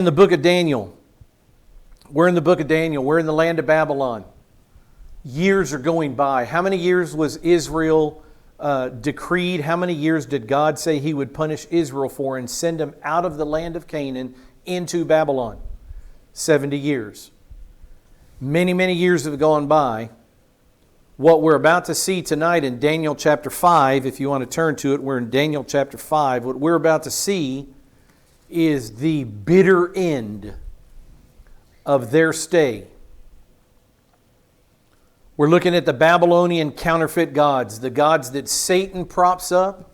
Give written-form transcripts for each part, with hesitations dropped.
In the book of Daniel. We're in the book of Daniel. We're in the land of Babylon. Years are going by. How many years was Israel decreed? How many years did God say He would punish Israel for and send them out of the land of Canaan into Babylon? 70 years. Many, many years have gone by. What we're about to see tonight in Daniel chapter 5, if you want to turn to it, we're in Daniel chapter 5. What we're about to see is the bitter end of their stay. We're looking at the Babylonian counterfeit gods, the gods that Satan props up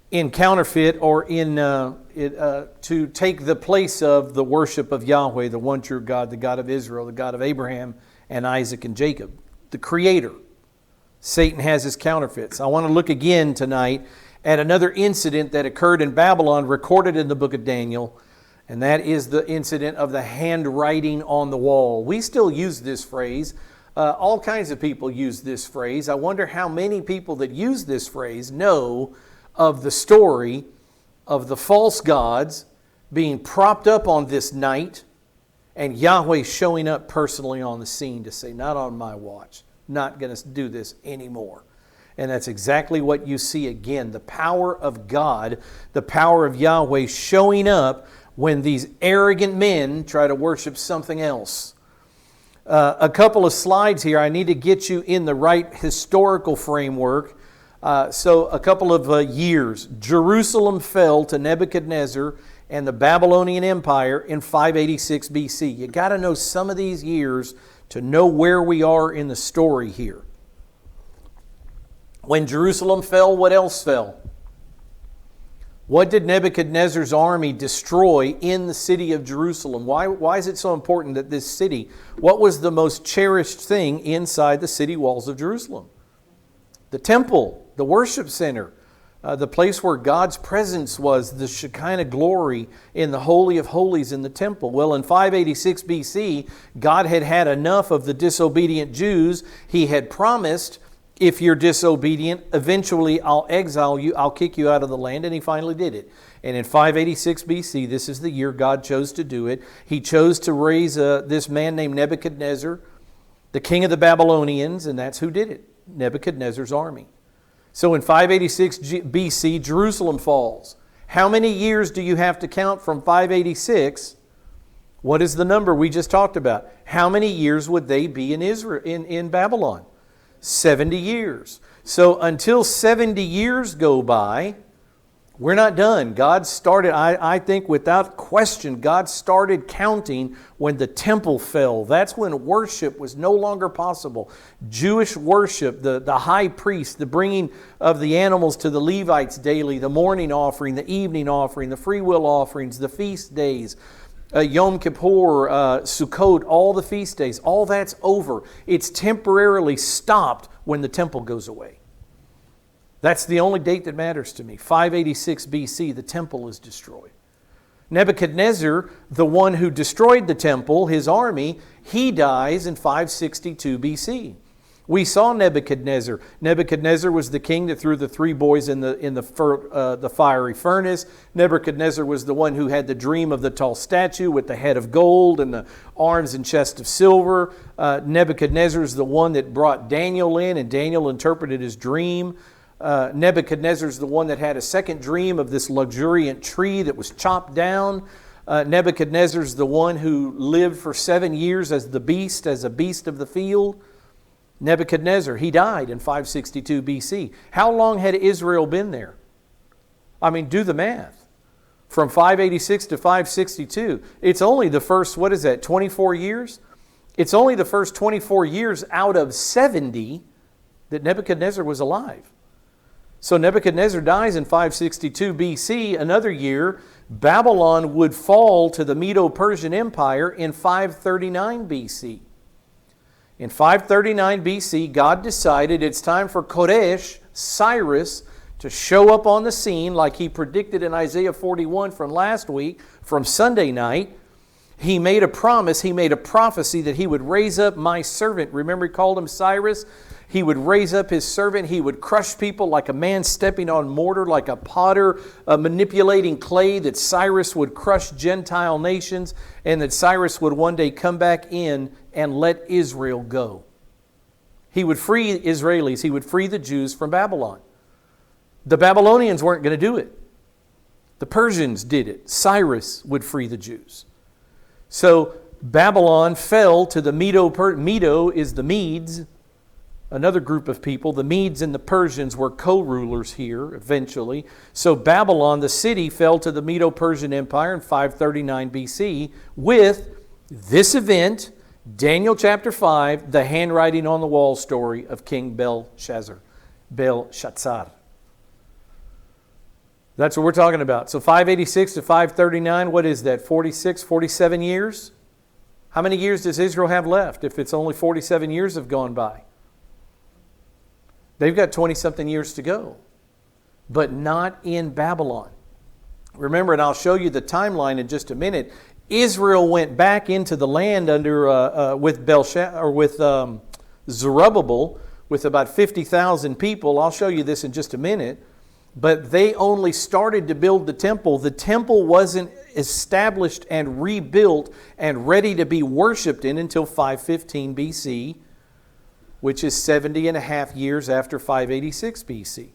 in counterfeit or to take the place of the worship of Yahweh, the one true God, the God of Israel, the God of Abraham and Isaac and Jacob, the Creator. Satan has his counterfeits. I want to look again tonight at another incident that occurred in Babylon, recorded in the book of Daniel, and that is the incident of the handwriting on the wall. We still use this phrase. All kinds of people use this phrase. I wonder how many people that use this phrase know of the story of the false gods being propped up on this night and Yahweh showing up personally on the scene to say, not on my watch, not going to do this anymore. And that's exactly what you see again. The power of God, the power of Yahweh showing up when these arrogant men try to worship something else. A couple of slides here. I need to get you in the right historical framework. So a couple of years. Jerusalem fell to Nebuchadnezzar and the Babylonian Empire in 586 BC. You got to know some of these years to know where we are in the story here. When Jerusalem fell, what else fell? What did Nebuchadnezzar's army destroy in the city of Jerusalem? Why is it so important that this city, what was the most cherished thing inside the city walls of Jerusalem? The temple, the worship center, the place where God's presence was, the Shekinah glory in the Holy of Holies in the temple. Well, in 586 BC, God had had enough of the disobedient Jews. He had promised, if you're disobedient, eventually I'll exile you, I'll kick you out of the land, and He finally did it. And in 586 BC, this is the year God chose to do it. He chose to raise this man named Nebuchadnezzar, the king of the Babylonians, and that's who did it, Nebuchadnezzar's army. So in 586 BC, Jerusalem falls. How many years do you have to count from 586? What is the number we just talked about? How many years would they be in Israel, in Babylon? 70 years. So until 70 years go by, we're not done. God started, I think without question, God started counting when the temple fell. That's when worship was no longer possible. Jewish worship, the high priest, the bringing of the animals to the Levites daily, the morning offering, the evening offering, the free will offerings, the feast days, Yom Kippur, Sukkot, all the feast days, all that's over. It's temporarily stopped when the temple goes away. That's the only date that matters to me. 586 BC, the temple is destroyed. Nebuchadnezzar, the one who destroyed the temple, his army, he dies in 562 BC. We saw Nebuchadnezzar. Nebuchadnezzar was the king that threw the three boys in the fiery furnace. Nebuchadnezzar was the one who had the dream of the tall statue with the head of gold and the arms and chest of silver. Nebuchadnezzar is the one that brought Daniel in, and Daniel interpreted his dream. Nebuchadnezzar is the one that had a second dream of this luxuriant tree that was chopped down. Nebuchadnezzar is the one who lived for 7 years as a beast of the field. Nebuchadnezzar, he died in 562 BC. How long had Israel been there? I mean, do the math. From 586 to 562, it's only the first, 24 years? It's only the first 24 years out of 70 that Nebuchadnezzar was alive. So Nebuchadnezzar dies in 562 BC. Another year, Babylon would fall to the Medo-Persian Empire in 539 BC. In 539 BC, God decided it's time for Koresh, Cyrus, to show up on the scene like he predicted in Isaiah 41 from last week, from Sunday night. He made a promise, he made a prophecy that he would raise up my servant. Remember, he called him Cyrus? He would raise up his servant. He would crush people like a man stepping on mortar, like a potter manipulating clay, that Cyrus would crush Gentile nations, and that Cyrus would one day come back in and let Israel go. He would free Israelis. He would free the Jews from Babylon. The Babylonians weren't going to do it. The Persians did it. Cyrus would free the Jews. So Babylon fell to the Medo is the Medes, another group of people. The Medes and the Persians were co-rulers here eventually. So Babylon, the city, fell to the Medo-Persian Empire in 539 BC with this event, Daniel chapter 5, the handwriting on the wall story of King Belshazzar. That's what we're talking about. So 586 to 539, what is that? 46, 47 years? How many years does Israel have left if it's only 47 years have gone by? They've got 20-something years to go, but not in Babylon. Remember, and I'll show you the timeline in just a minute, Israel went back into the land under with Zerubbabel with about 50,000 people. I'll show you this in just a minute. But they only started to build the temple. The temple wasn't established and rebuilt and ready to be worshipped in until 515 BC, which is 70 and a half years after 586 BC.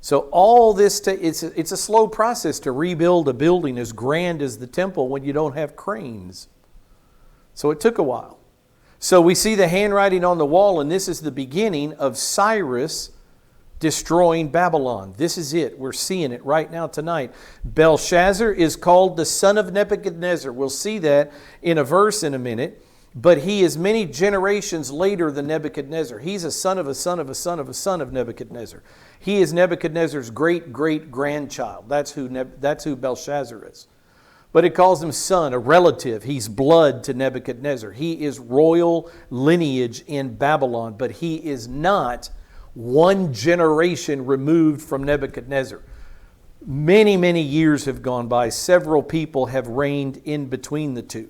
So all this, it's a slow process to rebuild a building as grand as the temple when you don't have cranes. So it took a while. So we see the handwriting on the wall, and this is the beginning of Cyrus destroying Babylon. This is it. We're seeing it right now tonight. Belshazzar is called the son of Nebuchadnezzar. We'll see that in a verse in a minute. But he is many generations later than Nebuchadnezzar. He's a son of a son of a son of a son of Nebuchadnezzar. He is Nebuchadnezzar's great-great-grandchild. That's who Belshazzar is. But it calls him son, a relative. He's blood to Nebuchadnezzar. He is royal lineage in Babylon, but he is not one generation removed from Nebuchadnezzar. Many, many years have gone by. Several people have reigned in between the two.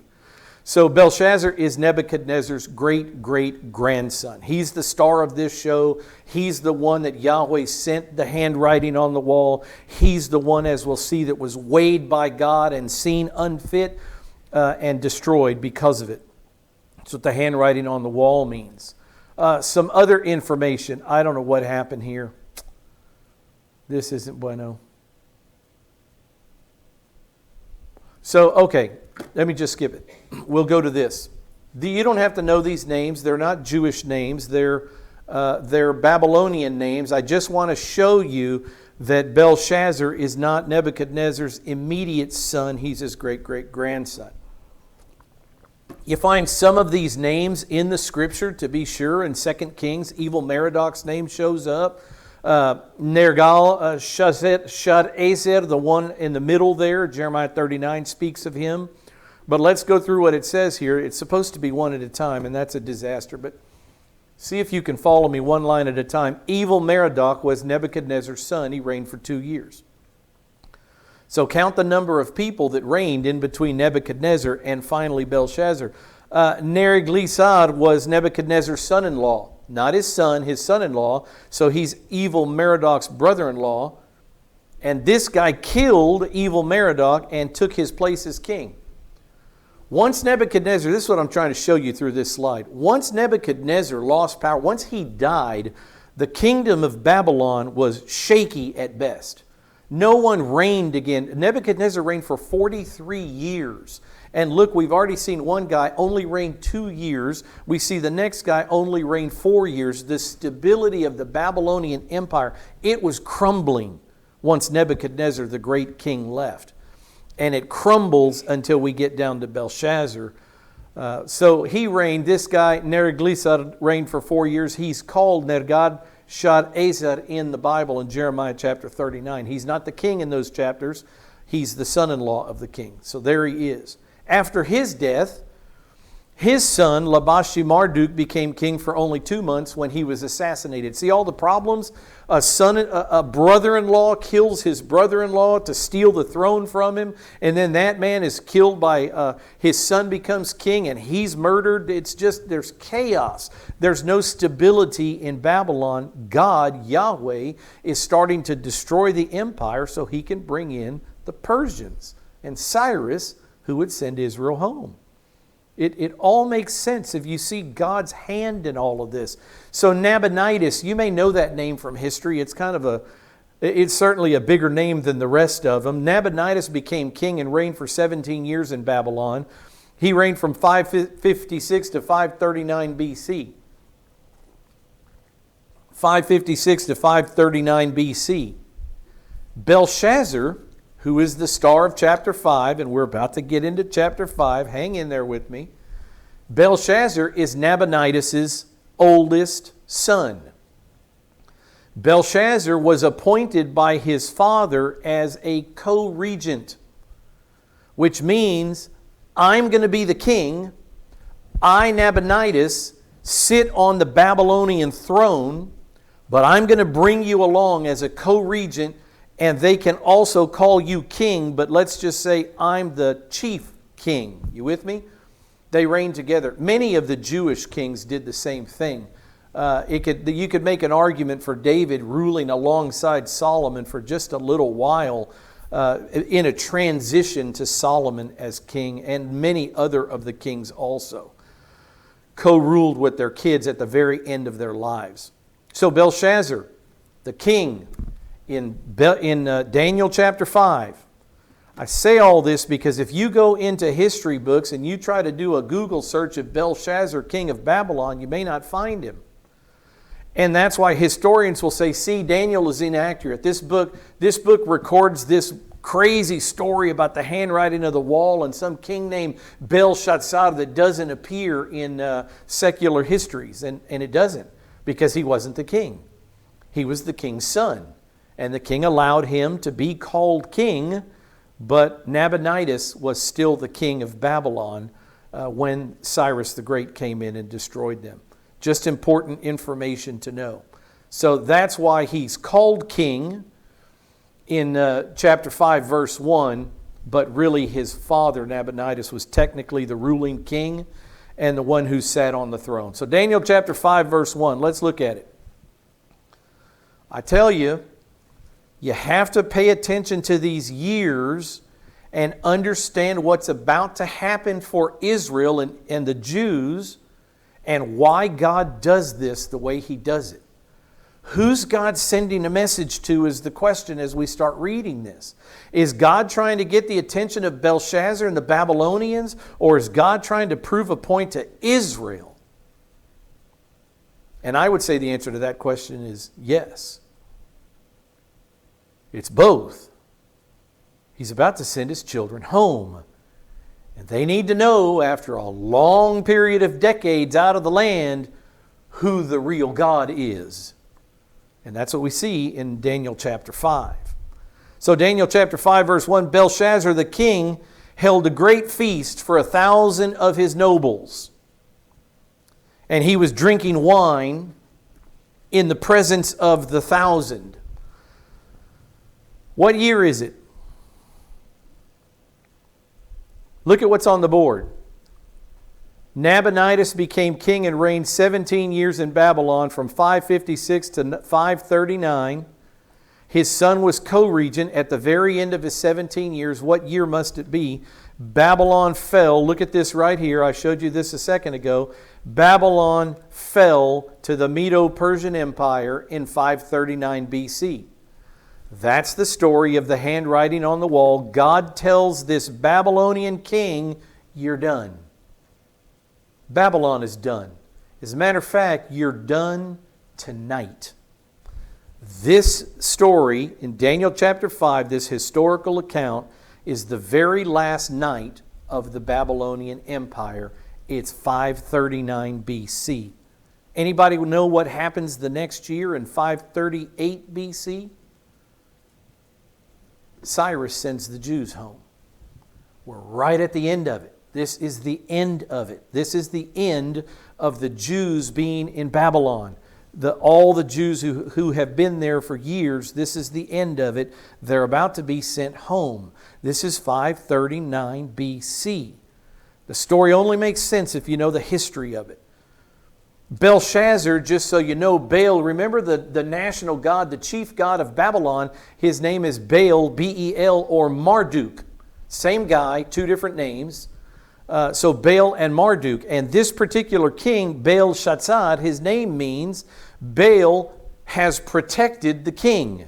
So Belshazzar is Nebuchadnezzar's great-great-grandson. He's the star of this show. He's the one that Yahweh sent the handwriting on the wall. He's the one, as we'll see, that was weighed by God and seen unfit and destroyed because of it. That's what the handwriting on the wall means. Some other information. I don't know what happened here. This isn't bueno. So, okay, let me just skip it. We'll go to this. You don't have to know these names. They're not Jewish names. They're Babylonian names. I just want to show you that Belshazzar is not Nebuchadnezzar's immediate son. He's his great-great-grandson. You find some of these names in the Scripture, to be sure. In 2 Kings, Evil-Merodach's name shows up. Nergal-Sharezer, the one in the middle there, Jeremiah 39 speaks of him. But let's go through what it says here. It's supposed to be one at a time, and that's a disaster. But see if you can follow me one line at a time. Evil-Merodach was Nebuchadnezzar's son. He reigned for 2 years. So count the number of people that reigned in between Nebuchadnezzar and finally Belshazzar. Neriglissar was Nebuchadnezzar's son-in-law. Not his son, his son-in-law. So he's Evil-Merodach's brother-in-law. And this guy killed Evil-Merodach and took his place as king. Once Nebuchadnezzar, this is what I'm trying to show you through this slide. Once Nebuchadnezzar lost power, once he died, the kingdom of Babylon was shaky at best. No one reigned again. Nebuchadnezzar reigned for 43 years. And look, we've already seen one guy only reign 2 years. We see the next guy only reign 4 years. The stability of the Babylonian Empire, it was crumbling once Nebuchadnezzar, the great king, left. And it crumbles until we get down to Belshazzar. So he reigned, this guy, Neriglissar, reigned for 4 years. He's called Nergal-Sharezer in the Bible in Jeremiah chapter 39. He's not the king in those chapters. He's the son-in-law of the king. So there he is. After his death, His son, Labashi-Marduk, became king for only 2 months when he was assassinated. See all the problems? A brother-in-law kills his brother-in-law to steal the throne from him, and then that man is killed by, his son becomes king and he's murdered. It's just, there's chaos. There's no stability in Babylon. God, Yahweh, is starting to destroy the empire so he can bring in the Persians and Cyrus, who would send Israel home. It all makes sense if you see God's hand in all of this. So Nabonidus, you may know that name from history. It's certainly a bigger name than the rest of them. Nabonidus became king and reigned for 17 years in Babylon. He reigned from 556 to 539 BC. 556 to 539 BC. Belshazzar, who is the star of chapter 5, and we're about to get into chapter 5. Hang in there with me. Belshazzar is Nabonidus' oldest son. Belshazzar was appointed by his father as a co-regent, which means I'm going to be the king. I, Nabonidus, sit on the Babylonian throne, but I'm going to bring you along as a co-regent. And they can also call you king, but let's just say I'm the chief king. You with me? They reigned together. Many of the Jewish kings did the same thing. You could make an argument for David ruling alongside Solomon for just a little while in a transition to Solomon as king, and many other of the kings also co-ruled with their kids at the very end of their lives. So Belshazzar, the king, in Daniel chapter 5. I say all this because if you go into history books and you try to do a Google search of Belshazzar, king of Babylon, you may not find him. And that's why historians will say, see, Daniel is inaccurate. This book records this crazy story about the handwriting of the wall and some king named Belshazzar that doesn't appear in secular histories. And it doesn't, because he wasn't the king. He was the king's son. And the king allowed him to be called king, but Nabonidus was still the king of Babylon when Cyrus the Great came in and destroyed them. Just important information to know. So that's why he's called king in chapter 5, verse 1, but really his father, Nabonidus, was technically the ruling king and the one who sat on the throne. So Daniel chapter 5, verse 1, let's look at it. I tell you, you have to pay attention to these years and understand what's about to happen for Israel and the Jews and why God does this the way He does it. Who's God sending a message to is the question as we start reading this. Is God trying to get the attention of Belshazzar and the Babylonians, or is God trying to prove a point to Israel? And I would say the answer to that question is yes. It's both. He's about to send His children home. And they need to know, after a long period of decades out of the land, who the real God is. And that's what we see in Daniel chapter 5. So Daniel chapter 5 verse 1, Belshazzar the king held a great feast for 1,000 of his nobles. And he was drinking wine in the presence of the 1,000. What year is it? Look at what's on the board. Nabonidus became king and reigned 17 years in Babylon from 556 to 539. His son was co-regent at the very end of his 17 years. What year must it be? Babylon fell. Look at this right here. I showed you this a second ago. Babylon fell to the Medo-Persian Empire in 539 BC. That's the story of the handwriting on the wall. God tells this Babylonian king, you're done. Babylon is done. As a matter of fact, you're done tonight. This story in Daniel chapter 5, this historical account, is the very last night of the Babylonian Empire. It's 539 BC. Anybody know what happens the next year in 538 BC? Cyrus sends the Jews home. We're right at the end of it. This is the end of it. This is the end of the Jews being in Babylon. All the Jews who have been there for years, this is the end of it. They're about to be sent home. This is 539 BC. The story only makes sense if you know the history of it. Belshazzar, just so you know, Baal, remember the national god, the chief god of Babylon, his name is Baal, B-E-L, or Marduk. Same guy, two different names. So Baal and Marduk. And this particular king, Belshazzar, his name means Baal has protected the king.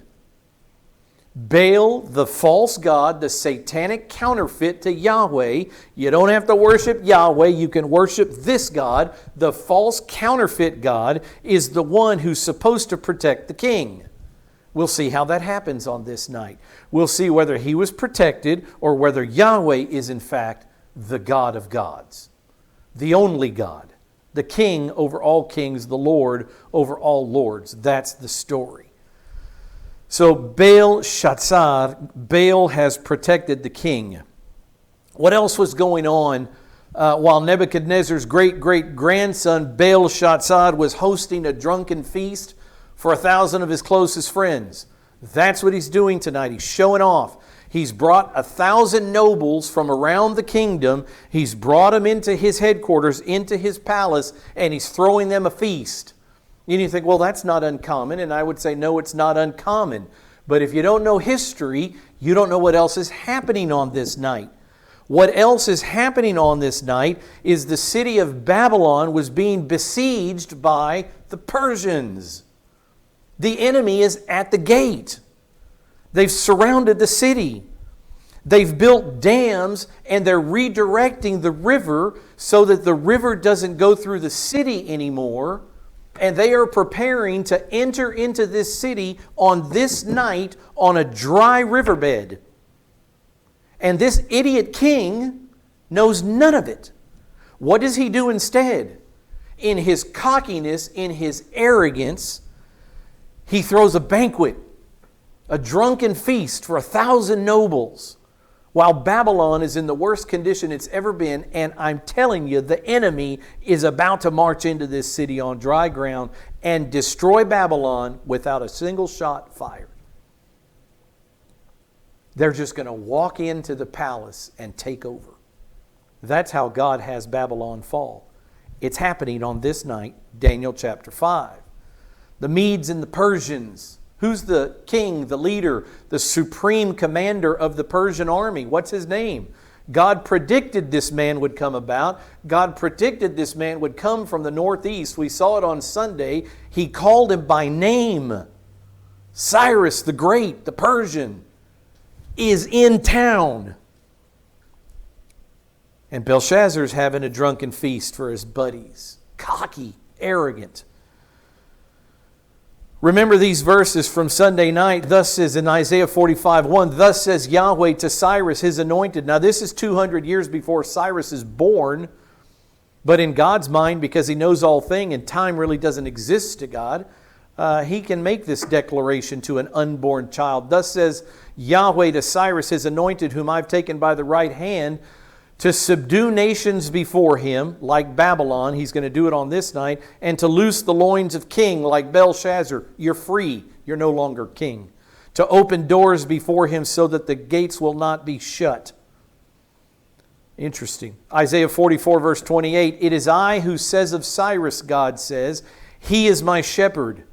Baal, the false god, the satanic counterfeit to Yahweh. You don't have to worship Yahweh. You can worship this god. The false counterfeit god is the one who's supposed to protect the king. We'll see how that happens on this night. We'll see whether he was protected or whether Yahweh is in fact the God of gods, the only God, the King over all kings, the Lord over all lords. That's the story. So Belshazzar, Baal has protected the king. What else was going on while Nebuchadnezzar's great-great-grandson Belshazzar was hosting a drunken feast for 1,000 of his closest friends? That's what he's doing tonight. He's showing off. He's brought 1,000 nobles from around the kingdom. He's brought them into his headquarters, into his palace, and he's throwing them a feast. And you think, well, that's not uncommon. And I would say, no, it's not uncommon. But if you don't know history, you don't know what else is happening on this night. What else is happening on this night is the city of Babylon was being besieged by the Persians. The enemy is at the gate. They've surrounded the city. They've built dams and they're redirecting the river so that the river doesn't go through the city anymore. And they are preparing to enter into this city on this night on a dry riverbed. And this idiot king knows none of it. What does he do instead? In his cockiness, in his arrogance, he throws a banquet, a drunken feast for 1,000 nobles, while Babylon is in the worst condition it's ever been. And I'm telling you, the enemy is about to march into this city on dry ground and destroy Babylon without a single shot fired. They're just going to walk into the palace and take over. That's how God has Babylon fall. It's happening on this night, Daniel chapter 5. The Medes and the Persians. Who's the king, the leader, the supreme commander of the Persian army? What's his name? God predicted this man would come about. God predicted this man would come from the northeast. We saw it on Sunday. He called him by name. Cyrus the Great, the Persian, is in town. And Belshazzar's having a drunken feast for his buddies. Cocky, arrogant. Remember these verses from Sunday night. Thus says in Isaiah 45:1, thus says Yahweh to Cyrus, his anointed. Now this is 200 years before Cyrus is born. But in God's mind, because He knows all things and time really doesn't exist to God, He can make this declaration to an unborn child. Thus says Yahweh to Cyrus, his anointed, whom I've taken by the right hand, to subdue nations before him, like Babylon. He's going to do it on this night. And to loose the loins of king, like Belshazzar. You're free. You're no longer king. To open doors before him so that the gates will not be shut. Interesting. Isaiah 44 verse 28. It is I who says of Cyrus, God says, he is my shepherd.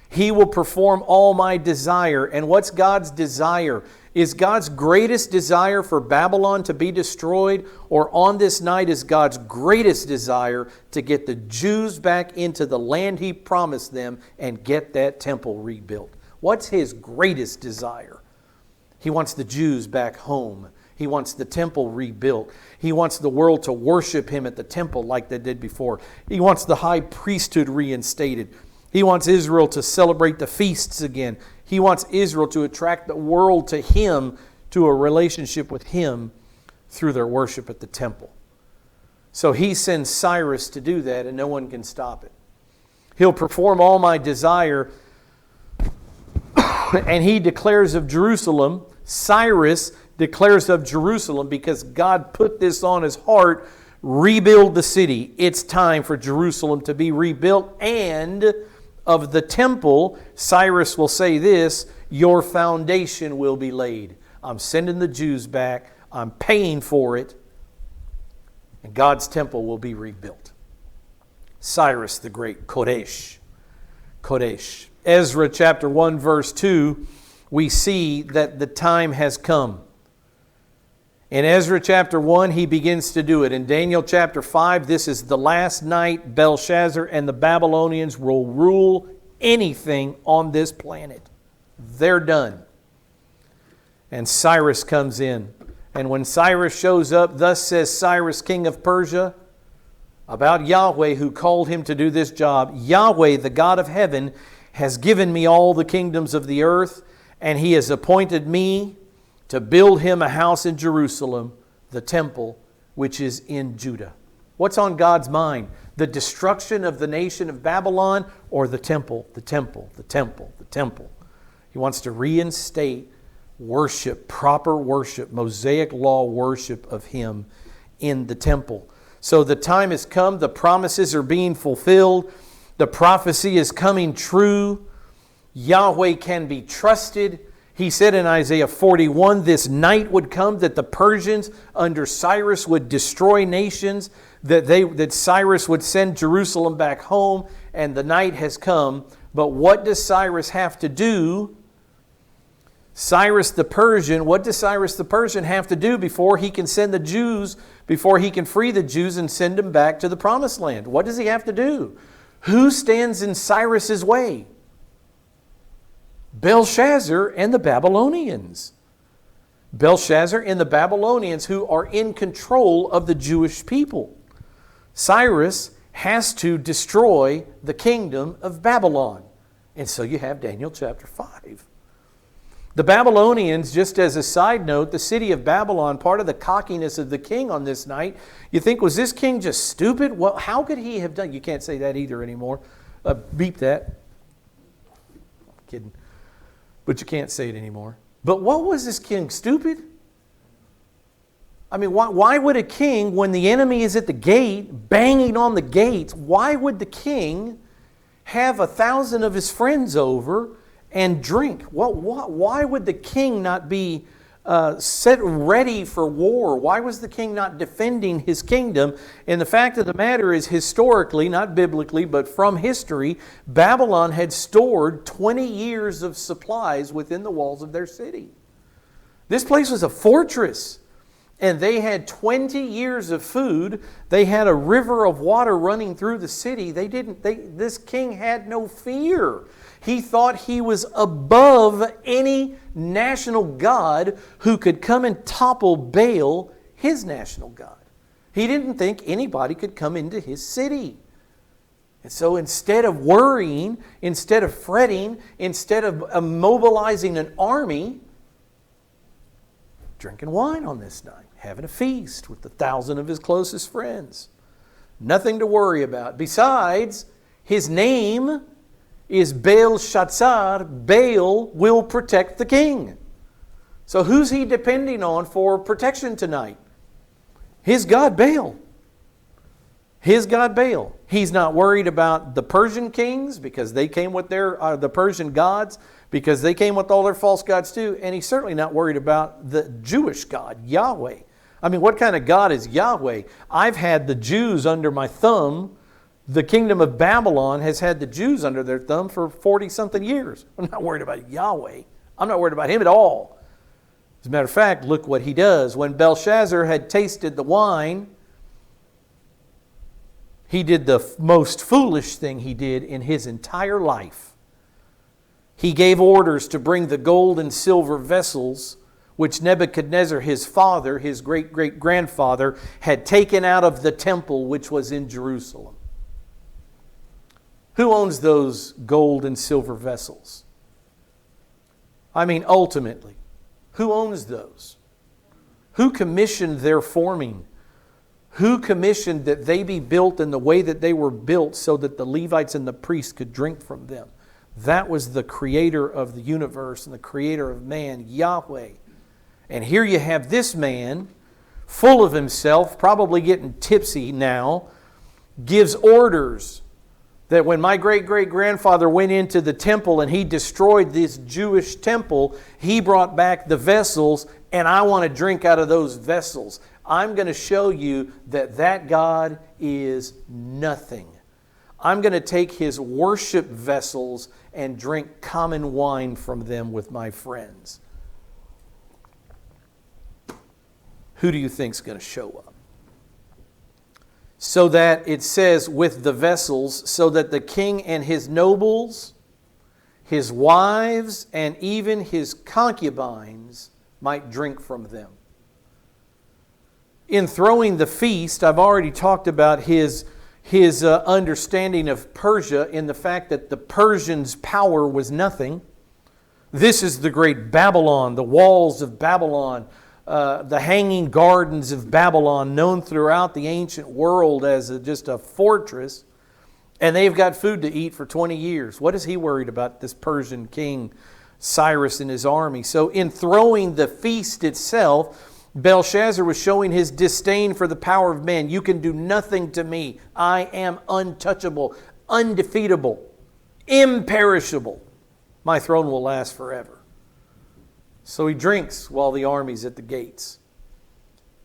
He will perform all my desire. And what's God's desire? Is God's greatest desire for Babylon to be destroyed? Or on this night is God's greatest desire to get the Jews back into the land He promised them and get that temple rebuilt? What's His greatest desire? He wants the Jews back home. He wants the temple rebuilt. He wants the world to worship Him at the temple like they did before. He wants the high priesthood reinstated. He wants Israel to celebrate the feasts again. He wants Israel to attract the world to Him, to a relationship with Him through their worship at the temple. So He sends Cyrus to do that, and no one can stop it. He'll perform all my desire. And he declares of Jerusalem, Cyrus declares of Jerusalem, because God put this on his heart, rebuild the city. It's time for Jerusalem to be rebuilt. And of the temple, Cyrus will say this, your foundation will be laid. I'm sending the Jews back. I'm paying for it. And God's temple will be rebuilt. Cyrus the Great, Koresh. Koresh. Ezra chapter 1 verse 2, we see that the time has come. In Ezra chapter 1, he begins to do it. In Daniel chapter 5, this is the last night Belshazzar and the Babylonians will rule anything on this planet. They're done. And Cyrus comes in. And when Cyrus shows up, thus says Cyrus, king of Persia, about Yahweh who called him to do this job. Yahweh, the God of heaven, has given me all the kingdoms of the earth, and he has appointed me to build him a house in Jerusalem, the temple which is in Judah. What's on God's mind? The destruction of the nation of Babylon, or the temple, the temple, the temple, the temple? He wants to reinstate worship, proper worship, Mosaic law worship of him in the temple. So the time has come. The promises are being fulfilled. The prophecy is coming true. Yahweh can be trusted. He said in Isaiah 41, this night would come that the Persians under Cyrus would destroy nations, that Cyrus would send Jerusalem back home, and the night has come. But what does Cyrus have to do? Cyrus the Persian, what does Cyrus the Persian have to do before he can send the Jews, before he can free the Jews and send them back to the promised land? What does he have to do? Who stands in Cyrus's way? Belshazzar and the Babylonians. Belshazzar and the Babylonians, who are in control of the Jewish people. Cyrus has to destroy the kingdom of Babylon. And so you have Daniel chapter 5. The Babylonians, just as a side note, the city of Babylon, part of the cockiness of the king on this night, you think, was this king just stupid? Well, how could he have done? You can't say that either anymore. Beep that. I'm kidding. But you can't say it anymore. But what was this king, stupid? I mean, why would a king, when the enemy is at the gate, banging on the gates, why would the king have 1,000 of his friends over and drink? Why would the king not be set ready for war? Why was the king not defending his kingdom? And the fact of the matter is, historically, not biblically, but from history, Babylon had stored 20 years of supplies within the walls of their city. This place was a fortress. And they had 20 years of food. They had a river of water running through the city. This king had no fear. He thought he was above any national god who could come and topple Baal, his national god. He didn't think anybody could come into his city. And so instead of worrying, instead of fretting, instead of mobilizing an army, drinking wine on this night, having a feast with 1,000 of his closest friends. Nothing to worry about. Besides, his name is Belshazzar. Baal will protect the king. So who's he depending on for protection tonight? His god Baal. His god Baal. He's not worried about the Persian kings because they came with the Persian gods, because they came with all their false gods too. And he's certainly not worried about the Jewish God, Yahweh. I mean, what kind of God is Yahweh? I've had the Jews under my thumb. The kingdom of Babylon has had the Jews under their thumb for 40-something years. I'm not worried about Yahweh. I'm not worried about him at all. As a matter of fact, look what he does. When Belshazzar had tasted the wine, he did the most foolish thing he did in his entire life. He gave orders to bring the gold and silver vessels which Nebuchadnezzar, his father, his great-great-grandfather, had taken out of the temple which was in Jerusalem. Who owns those gold and silver vessels? I mean, ultimately, who owns those? Who commissioned their forming? Who commissioned that they be built in the way that they were built so that the Levites and the priests could drink from them? That was the creator of the universe and the creator of man, Yahweh. And here you have this man, full of himself, probably getting tipsy now, gives orders that when my great-great-grandfather went into the temple and he destroyed this Jewish temple, he brought back the vessels, and I want to drink out of those vessels. I'm going to show you that that God is nothing. I'm going to take his worship vessels and drink common wine from them with my friends. Who do you think is going to show up? So that it says with the vessels, so that the king and his nobles, his wives, and even his concubines might drink from them. In throwing the feast, I've already talked about his understanding of Persia in the fact that the Persians' power was nothing. This is the great Babylon, the walls of Babylon, the hanging gardens of Babylon, known throughout the ancient world as just a fortress. And they've got food to eat for 20 years. What is he worried about, this Persian king, Cyrus and his army? So in throwing the feast itself, Belshazzar was showing his disdain for the power of men. You can do nothing to me. I am untouchable, undefeatable, imperishable. My throne will last forever. So he drinks while the army's at the gates.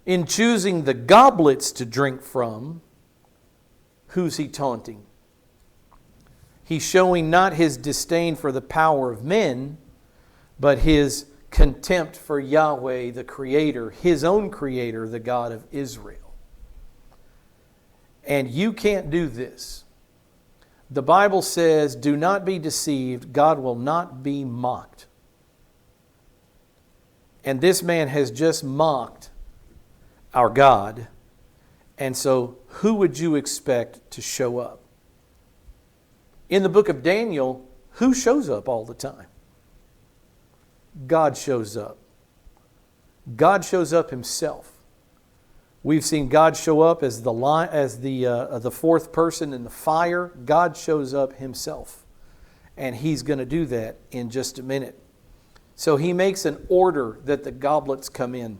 In choosing the goblets to drink from, who's he taunting? He's showing not his disdain for the power of men, but his contempt for Yahweh, the Creator, his own Creator, the God of Israel. And you can't do this. The Bible says, do not be deceived, God will not be mocked. And this man has just mocked our God. And so who would you expect to show up? In the book of Daniel, who shows up all the time? God shows up. God shows up himself. We've seen God show up as the fourth person in the fire. God shows up himself. And he's going to do that in just a minute. So he makes an order that the goblets come in.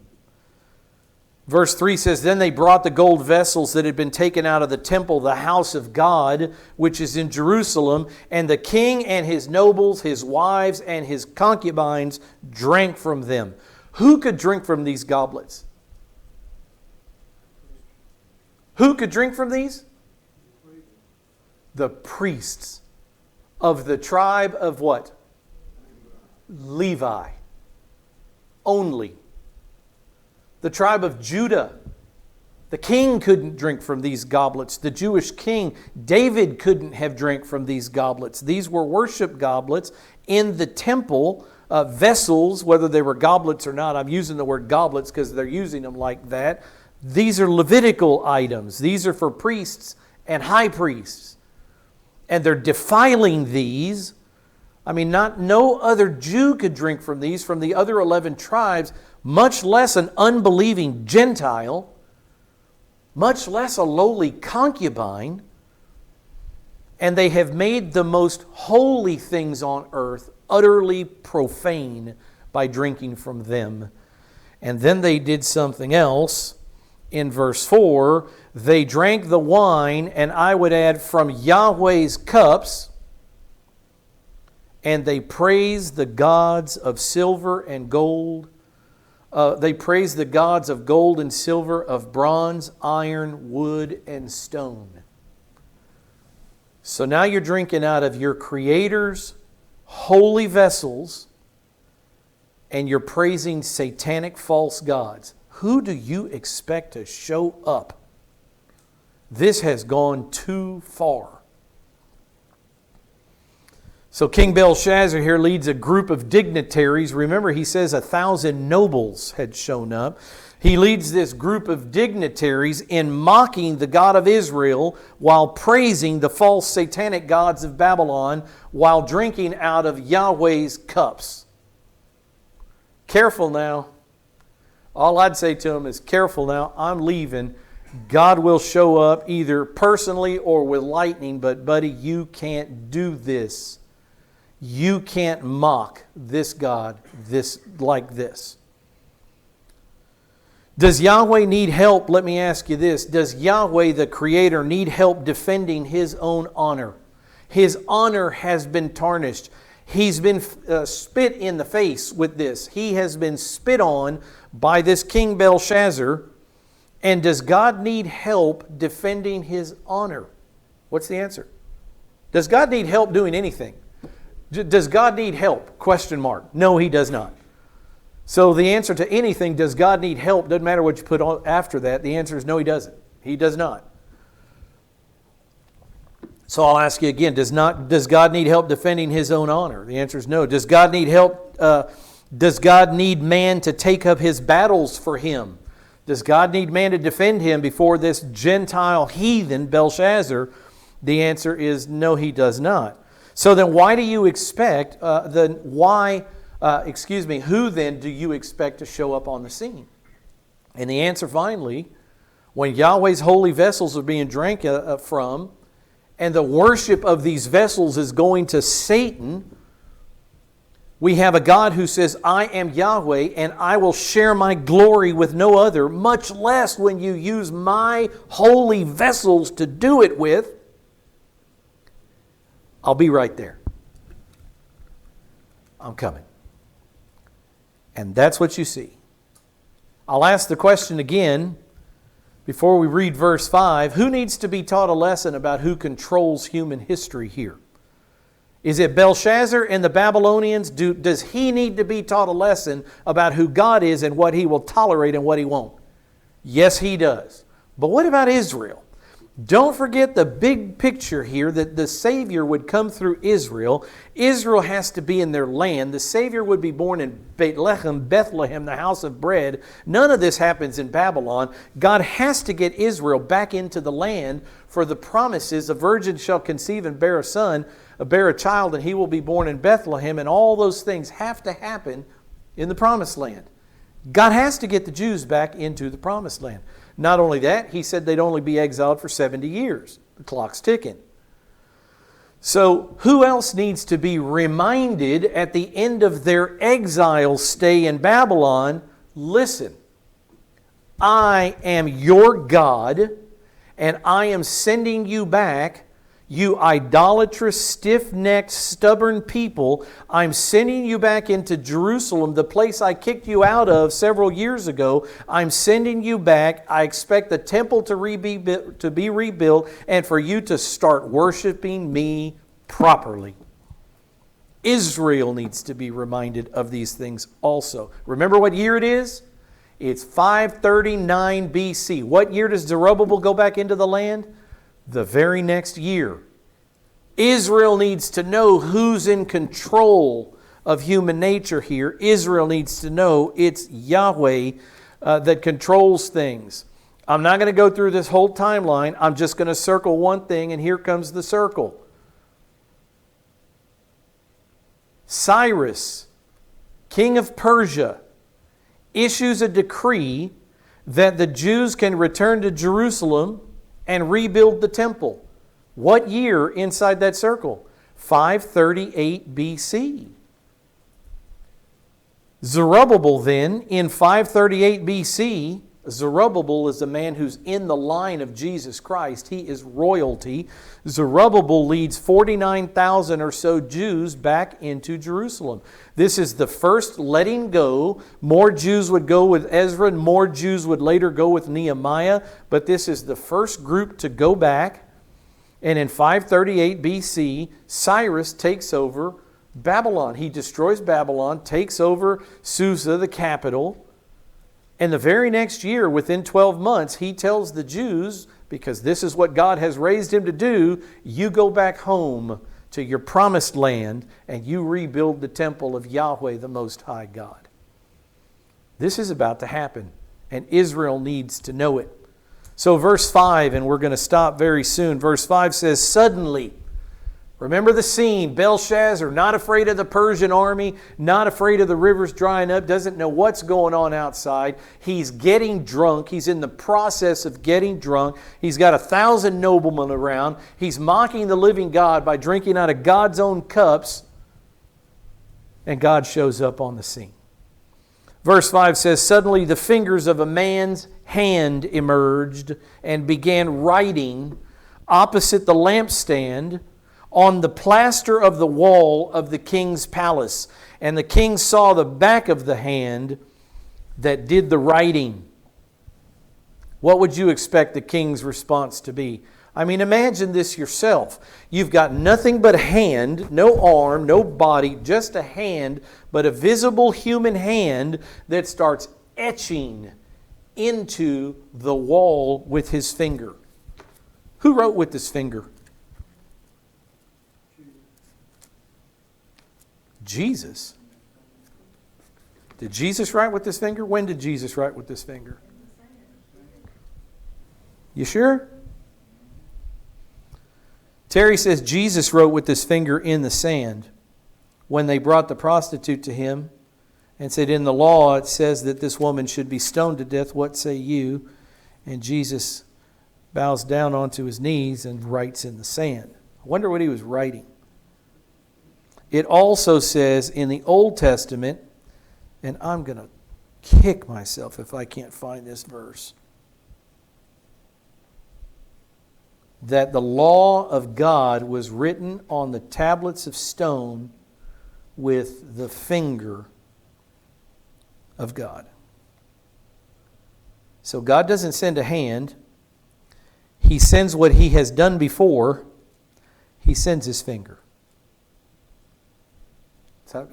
Verse 3 says, then they brought the gold vessels that had been taken out of the temple, the house of God, which is in Jerusalem, and the king and his nobles, his wives, and his concubines drank from them. Who could drink from these goblets? Who could drink from these? The priests of the tribe of what? Levi. Only. The tribe of Judah. The king couldn't drink from these goblets. The Jewish king, David, couldn't have drank from these goblets. These were worship goblets in the temple, vessels, whether they were goblets or not. I'm using the word goblets because they're using them like that. These are Levitical items. These are for priests and high priests. And they're defiling these. I mean, no other Jew could drink from these from the other 11 tribes, much less an unbelieving Gentile, much less a lowly concubine. And they have made the most holy things on earth utterly profane by drinking from them. And then they did something else. In verse 4, they drank the wine, and I would add, from Yahweh's cups, and they praised the gods of silver and gold. They praised the gods of gold and silver, of bronze, iron, wood, and stone. So now you're drinking out of your Creator's holy vessels, and you're praising satanic false gods. Who do you expect to show up? This has gone too far. So King Belshazzar here leads a group of dignitaries. Remember, he says 1,000 nobles had shown up. He leads this group of dignitaries in mocking the God of Israel while praising the false satanic gods of Babylon while drinking out of Yahweh's cups. Careful now. All I'd say to him is, careful now, I'm leaving. God will show up either personally or with lightning, but buddy, you can't do this. You can't mock this God like this. Does Yahweh need help? Let me ask you this. Does Yahweh, the Creator, need help defending His own honor? His honor has been tarnished. He's been spit in the face with this. He has been spit on by this King Belshazzar. And does God need help defending His honor? What's the answer? Does God need help doing anything? Does God need help? Question mark. No, He does not. So the answer to anything, does God need help? Doesn't matter what you put on after that. The answer is no, He doesn't. He does not. So I'll ask you again, does God need help defending His own honor? The answer is no. Does God need help? Does God need man to take up His battles for Him? Does God need man to defend Him before this Gentile heathen Belshazzar? The answer is no, He does not. So then why do you expect, who then do you expect to show up on the scene? And the answer finally, when Yahweh's holy vessels are being drank from, and the worship of these vessels is going to Satan, we have a God who says, I am Yahweh and I will share my glory with no other, much less when you use my holy vessels to do it with. I'll be right there. I'm coming. And that's what you see. I'll ask the question again before we read verse 5. Who needs to be taught a lesson about who controls human history here? Is it Belshazzar and the Babylonians? Does he need to be taught a lesson about who God is and what He will tolerate and what He won't? Yes, he does. But what about Israel? Don't forget the big picture here, that the Savior would come through Israel. Israel has to be in their land. The Savior would be born in Bethlehem, the house of bread. None of this happens in Babylon. God has to get Israel back into the land for the promises. A virgin shall conceive and bear a child, and he will be born in Bethlehem. And all those things have to happen in the promised land. God has to get the Jews back into the promised land. Not only that, He said they'd only be exiled for 70 years. The clock's ticking. So who else needs to be reminded at the end of their exile stay in Babylon? Listen, I am your God, and I am sending you back, you idolatrous, stiff-necked, stubborn people. I'm sending you back into Jerusalem, the place I kicked you out of several years ago. I'm sending you back. I expect the temple to be rebuilt and for you to start worshiping me properly. Israel needs to be reminded of these things also. Remember what year it is? It's 539 BC. What year does Zerubbabel go back into the land? The very next year. Israel needs to know who's in control of human nature here. Israel needs to know it's Yahweh that controls things. I'm not going to go through this whole timeline. I'm just going to circle one thing, and here comes the circle. Cyrus, king of Persia, issues a decree that the Jews can return to Jerusalem and rebuild the temple. What year inside that circle? 538 BC. Zerubbabel then, in 538 BC, Zerubbabel is a man who's in the line of Jesus Christ. He is royalty. Zerubbabel leads 49,000 or so Jews back into Jerusalem. This is the first letting go. More Jews would go with Ezra, and more Jews would later go with Nehemiah, but this is the first group to go back. And in 538 BC, Cyrus takes over Babylon. He destroys Babylon, takes over Susa, the capital. And the very next year, within 12 months, he tells the Jews, because this is what God has raised him to do, you go back home to your promised land and you rebuild the temple of Yahweh, the Most High God. This is about to happen, and Israel needs to know it. So verse 5, and we're going to stop very soon. Verse 5 says, suddenly, remember the scene. Belshazzar, not afraid of the Persian army, not afraid of the rivers drying up, doesn't know what's going on outside. He's getting drunk. He's in the process of getting drunk. He's got 1,000 noblemen around. He's mocking the living God by drinking out of God's own cups. And God shows up on the scene. Verse 5 says, "Suddenly the fingers of a man's hand emerged and began writing opposite the lampstand on the plaster of the wall of the king's palace. And the king saw the back of the hand that did the writing." What would you expect the king's response to be? I mean, imagine this yourself. You've got nothing but a hand, no arm, no body, just a hand, but a visible human hand that starts etching into the wall with his finger. Who wrote with his finger? Jesus. Did Jesus write with his finger? When did Jesus write with his finger? You sure? Terry says Jesus wrote with his finger in the sand when they brought the prostitute to him and said, "In the law it says that this woman should be stoned to death. What say you?" And Jesus bows down onto his knees and writes in the sand. I wonder what he was writing. It also says in the Old Testament, and I'm going to kick myself if I can't find this verse, that the law of God was written on the tablets of stone with the finger of God. So God doesn't send a hand. He sends what He has done before. He sends His finger.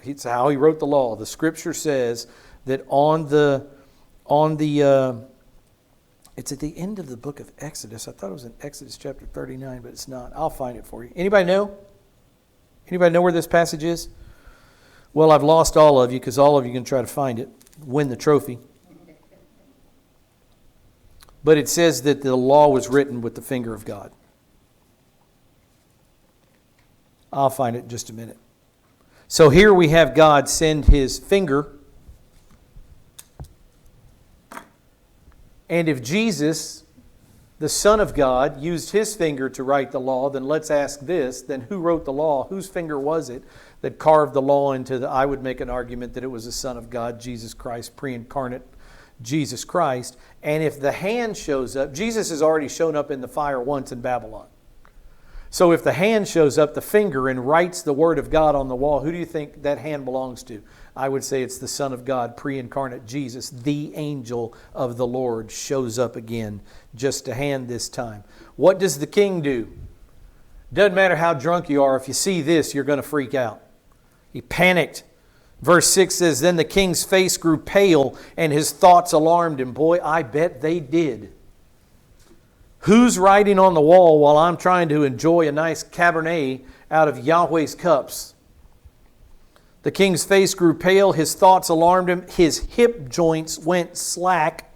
It's how He wrote the law. The Scripture says that it's at the end of the book of Exodus. I thought it was in Exodus chapter 39, but it's not. I'll find it for you. Anybody know? Anybody know where this passage is? Well, I've lost all of you because all of you can try to find it, win the trophy. But it says that the law was written with the finger of God. I'll find it in just a minute. So here we have God send His finger. And if Jesus, the Son of God, used His finger to write the law, then let's ask this, then who wrote the law? Whose finger was it that carved the law into the... I would make an argument that it was the Son of God, Jesus Christ, pre-incarnate Jesus Christ. And if the hand shows up, Jesus has already shown up in the fire once in Babylon. So if the hand shows up, the finger, and writes the Word of God on the wall, who do you think that hand belongs to? I would say it's the Son of God, pre-incarnate Jesus, the angel of the Lord, shows up again, just a hand this time. What does the king do? Doesn't matter how drunk you are, if you see this, you're going to freak out. He panicked. Verse 6 says, "Then the king's face grew pale and his thoughts alarmed him." Boy, I bet they did. Who's writing on the wall while I'm trying to enjoy a nice Cabernet out of Yahweh's cups? The king's face grew pale, his thoughts alarmed him, his hip joints went slack.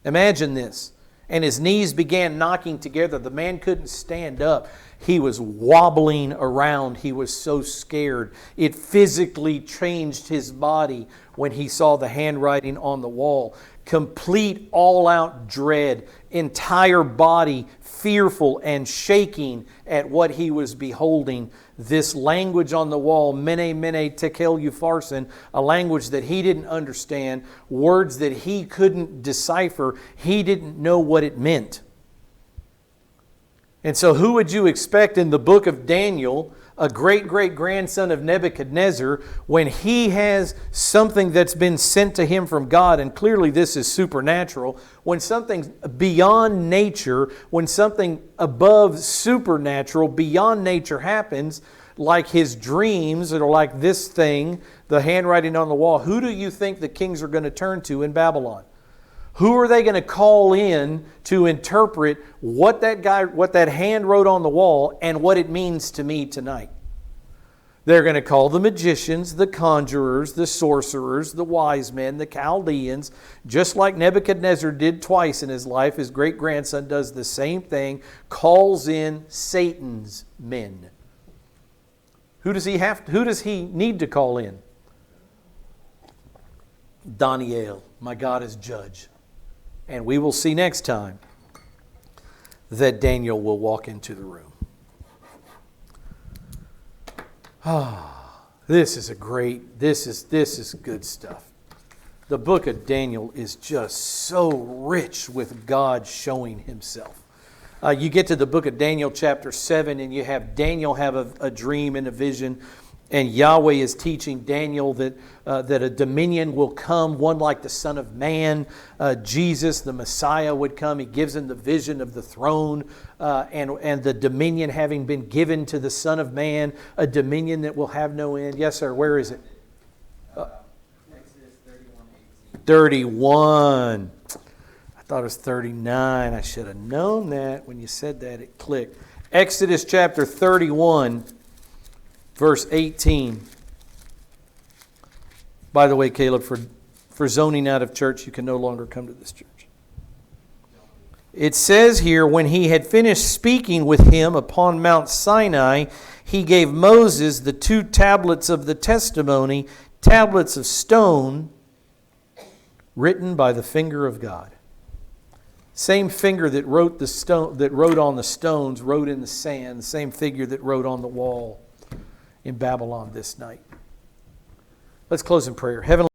Imagine this. And his knees began knocking together. The man couldn't stand up. He was wobbling around. He was so scared. It physically changed his body when he saw the handwriting on the wall. Complete all-out dread. Entire body fearful and shaking at what he was beholding. This language on the wall, Mene, Mene, Tekel, Upharsin, a language that he didn't understand, words that he couldn't decipher. He didn't know what it meant. And so who would you expect in the book of Daniel, a great-great-grandson of Nebuchadnezzar, when he has something that's been sent to him from God, and clearly this is supernatural, when something beyond nature, when something above supernatural, beyond nature happens, like his dreams, or like this thing, the handwriting on the wall, who do you think the kings are going to turn to in Babylon? Who are they going to call in to interpret what that hand wrote on the wall and what it means to me tonight? They're going to call the magicians, the conjurers, the sorcerers, the wise men, the Chaldeans, just like Nebuchadnezzar did twice in his life. His great-grandson does the same thing, calls in Satan's men. Who does he need to call in? Daniel, my God is judge. And we will see next time that Daniel will walk into the room. This is good stuff. The book of Daniel is just so rich with God showing Himself. You get to the book of Daniel chapter 7 and you have Daniel have a dream and a vision, and Yahweh is teaching Daniel that a dominion will come, one like the Son of Man. Jesus, the Messiah, would come. He gives him the vision of the throne and the dominion having been given to the Son of Man, a dominion that will have no end. Yes, sir. Where is it? Exodus 31:18. 31. I thought it was 39. I should have known that. When you said that, it clicked. Exodus chapter 31, verse 18. By the way, Caleb, for zoning out of church, you can no longer come to this church. It says here, when he had finished speaking with him upon Mount Sinai, he gave Moses the 2 tablets of the testimony, tablets of stone, written by the finger of God. Same finger that wrote on the stones, wrote in the sand. The same figure that wrote on the wall in Babylon this night. Let's close in prayer. Heavenly